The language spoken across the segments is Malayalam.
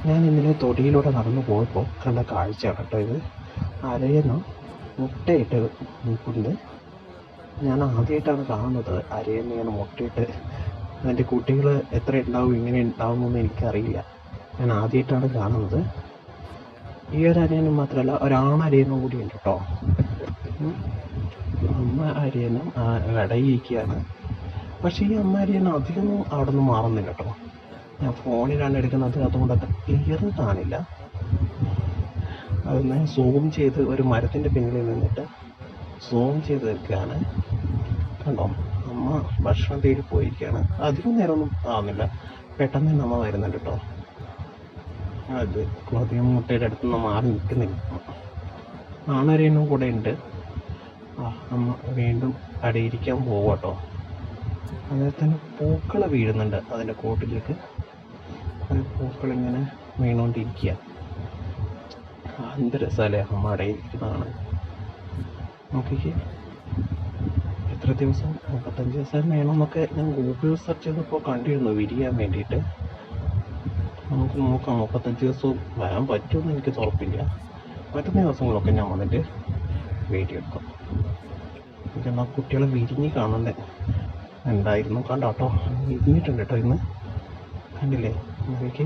ഞാൻ ഇന്നലെ തൊടിയിലൂടെ നടന്നു പോയപ്പോൾ കണ്ട കാഴ്ചയാണ് കേട്ടോ ഇത്. അരയന് മുട്ടയിട്ട് നിൽക്കുന്നത് ഞാൻ ആദ്യമായിട്ടാണ് കാണുന്നത്. അരയന് ഇങ്ങനെ മുട്ടയിട്ട് അതിൻ്റെ കുട്ടികൾ എത്ര ഉണ്ടാവും ഇങ്ങനെ ഉണ്ടാവുമെന്ന് എനിക്കറിയില്ല. ഞാൻ ആദ്യമായിട്ടാണ് കാണുന്നത്. ഈ ഒരു അരയനും മാത്രമല്ല ഒരാണരയനും കൂടി ഉണ്ട് കേട്ടോ. അമ്മ അരയനും ഇടയിരിക്കുകയാണ്. പക്ഷേ ഈ അമ്മ അരയനും അധികമൊന്നും അവിടെ നിന്ന് മാറുന്നില്ല കേട്ടോ. ഞാൻ ഫോണിലാണ് എടുക്കുന്നത്, അതുകൊണ്ടൊക്കെ ക്ലിയർ കാണില്ല. അതൊന്ന് സൂം ചെയ്ത് ഒരു മരത്തിൻ്റെ പിന്നിൽ നിന്നിട്ട് സൂം ചെയ്ത് നിൽക്കുകയാണ്. കണ്ടോ, അമ്മ ഭക്ഷണം തേടി പോയിരിക്കുകയാണ്. അധികം നേരമൊന്നും ആവുന്നില്ല, പെട്ടെന്ന് തന്നെ അമ്മ വരുന്നുണ്ട് കേട്ടോ. അത് അധികം മുട്ടയുടെ അടുത്തുനിന്ന് മാറി നിൽക്കുന്നില്ല. ആണരയനും കൂടെ ഉണ്ട്. അമ്മ വീണ്ടും അടയിരിക്കാൻ പോവാട്ടോ. അതിൽ തന്നെ പൂക്കൾ വീഴുന്നുണ്ട് അതിൻ്റെ കൂട്ടിലേക്ക്. പൂക്കളിങ്ങനെ വീണുകൊണ്ടിരിക്കുക. എന്ത് രസമല്ലേ അമ്മ അടയിരിക്കുന്നതാണ്. നോക്കിക്കേ, എത്ര ദിവസം, 35 ദിവസം വേണമെന്നൊക്കെ ഞാൻ ഗൂഗിൾ സെർച്ച് ചെയ്തപ്പോൾ കണ്ടിരുന്നു വിരിയാൻ വേണ്ടിയിട്ട്. നമുക്ക് നോക്കാം, 35 ദിവസവും വരാൻ പറ്റുമെന്ന് എനിക്ക് ഉറപ്പില്ല. പറ്റുന്ന ദിവസങ്ങളൊക്കെ ഞാൻ വന്നിട്ട് വീഡിയോ എടുക്കാം. എനിക്കെന്നാൽ കുട്ടികളെ വിരിഞ്ഞ് കാണണ്ടേ ഉണ്ടായിരുന്നു. കണ്ടോട്ടോ, വിരിഞ്ഞിട്ടുണ്ട് കേട്ടോ ഇന്ന്, കണ്ടില്ലേ എനിക്ക്.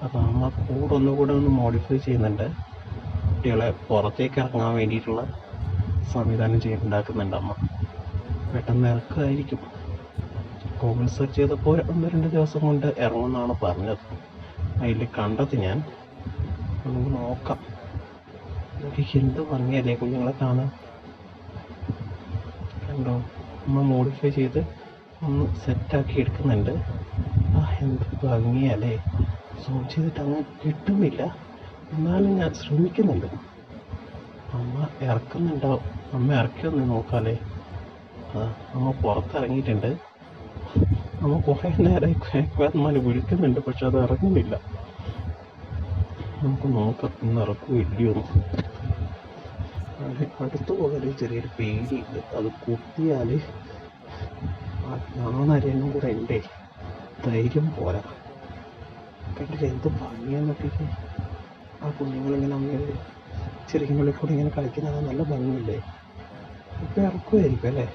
അപ്പോൾ അമ്മ ഒന്നുകൂടെ ഒന്ന് മോഡിഫൈ ചെയ്യുന്നുണ്ട്. കുട്ടികളെ പുറത്തേക്ക് ഇറങ്ങാൻ വേണ്ടിയിട്ടുള്ള സംവിധാനം ഉണ്ടാക്കുന്നുണ്ട് അമ്മ. പെട്ടെന്ന് ഇറക്കുമായിരിക്കും. ഗൂഗിൾ സെർച്ച് ചെയ്തപ്പോൾ 1-2 ദിവസം കൊണ്ട് ഇറങ്ങുമെന്നാണ് പറഞ്ഞത്. അതിൽ കണ്ടത് ഞാൻ. നമുക്ക് നോക്കാം. എനിക്ക് എന്ത് ഭംഗിയല്ലേ കുഞ്ഞുങ്ങളെ കാണാൻ. കണ്ടോ, അമ്മ മോഡിഫൈ ചെയ്ത് ഒന്ന് സെറ്റാക്കി എടുക്കുന്നുണ്ട്. എന്ത് ഭംഗിയല്ലേ. സൂം ചെയ്തിട്ട് അങ്ങ് കിട്ടുന്നില്ല, എന്നാലും ഞാൻ ശ്രമിക്കുന്നുണ്ട്. അമ്മ ഇറക്കുന്നുണ്ടാവും. അമ്മ ഇറക്കിയൊന്ന് നോക്കാമല്ലേ. അമ്മ പുറത്തിറങ്ങിയിട്ടുണ്ട്. അമ്മ കുറേ നേരമായി അമ്മ വിളിക്കുന്നുണ്ട്, പക്ഷെ അത് ഇറങ്ങുന്നില്ല. നമുക്ക് നോക്കാം ഇന്ന് ഇറക്കുമില്ലയോ. അടുത്ത് പോകാൻ ചെറിയൊരു പേടിയുണ്ട്. അത് കുത്തിയാൽ ആണരയനും കൂടെ ഉണ്ടേ, ധൈര്യം പോരാ. കണ്ടിട്ട് എന്ത് ഭംഗിയാന്നൊക്കെ. ആ കുഞ്ഞുങ്ങളിങ്ങനെ അമ്മയുടെ ചെറിയ കൂടെ ഇങ്ങനെ കളിക്കുന്നത് നല്ല ഭംഗിയില്ലേ. ഇപ്പം ഇറക്കുമായിരിക്കും അല്ലേ.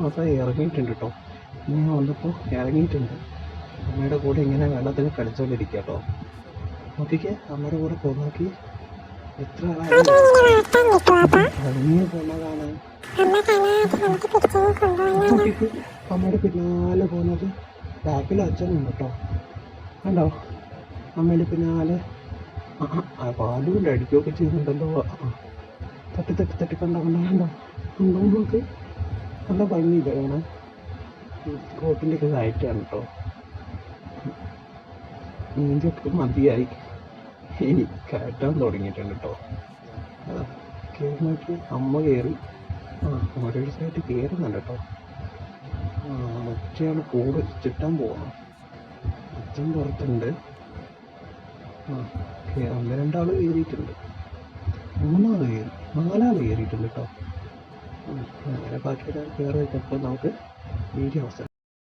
അത് ഇറങ്ങിയിട്ടുണ്ട് കേട്ടോ. ഇനി വന്നപ്പോൾ ഇറങ്ങിയിട്ടുണ്ട്. അമ്മയുടെ കൂടെ ഇങ്ങനെ വെള്ളത്തിൽ കളിച്ചുകൊണ്ടിരിക്കുക കേട്ടോ. നോക്കിക്കേ, അമ്മയുടെ കൂടെ പോന്നാക്കി എത്ര ഭംഗിയ പോന്നതാണ്. അമ്മയുടെ പിന്നാലെ പോകുന്നത് ബാക്കിൽ അച്ഛനുണ്ട് കേട്ടോ. കണ്ടോ, അമ്മയുടെ പിന്നാലെ പാലുകൊണ്ട് അടിക്കുകയൊക്കെ ചെയ്യുന്നുണ്ടല്ലോ. തട്ടി തട്ടി തട്ടി കണ്ടോ കണ്ടോ കണ്ടോ കണ്ടോ നോക്ക്. നല്ല ഭംഗിയില്ല കാണാൻ. കോട്ടിൻ്റെ ഒക്കെ കയറ്റാണ് കേട്ടോ. നീന്തിയൊക്കെ മതിയായി, ഇനി കയറ്റാൻ തുടങ്ങിയിട്ടുണ്ട് കേട്ടോ. കയറി നോക്കി, അമ്മ കയറി. ഓരോരു സൈഡ് കയറുന്നുണ്ട് കേട്ടോ. ഒറ്റയാൾ കൂട് ചുറ്റാൻ പോകണം. അച്ഛൻ പുറത്തുണ്ട്. 1-2 ആൾ കയറിയിട്ടുണ്ട്. 3 ആൾ കയറി, 4 ആൾ കയറിയിട്ടുണ്ട് കേട്ടോ. അങ്ങനെ ബാക്കി ഒരാൾ കയറി വെച്ചപ്പോൾ നമുക്ക് വീഡിയോ അവസാനം.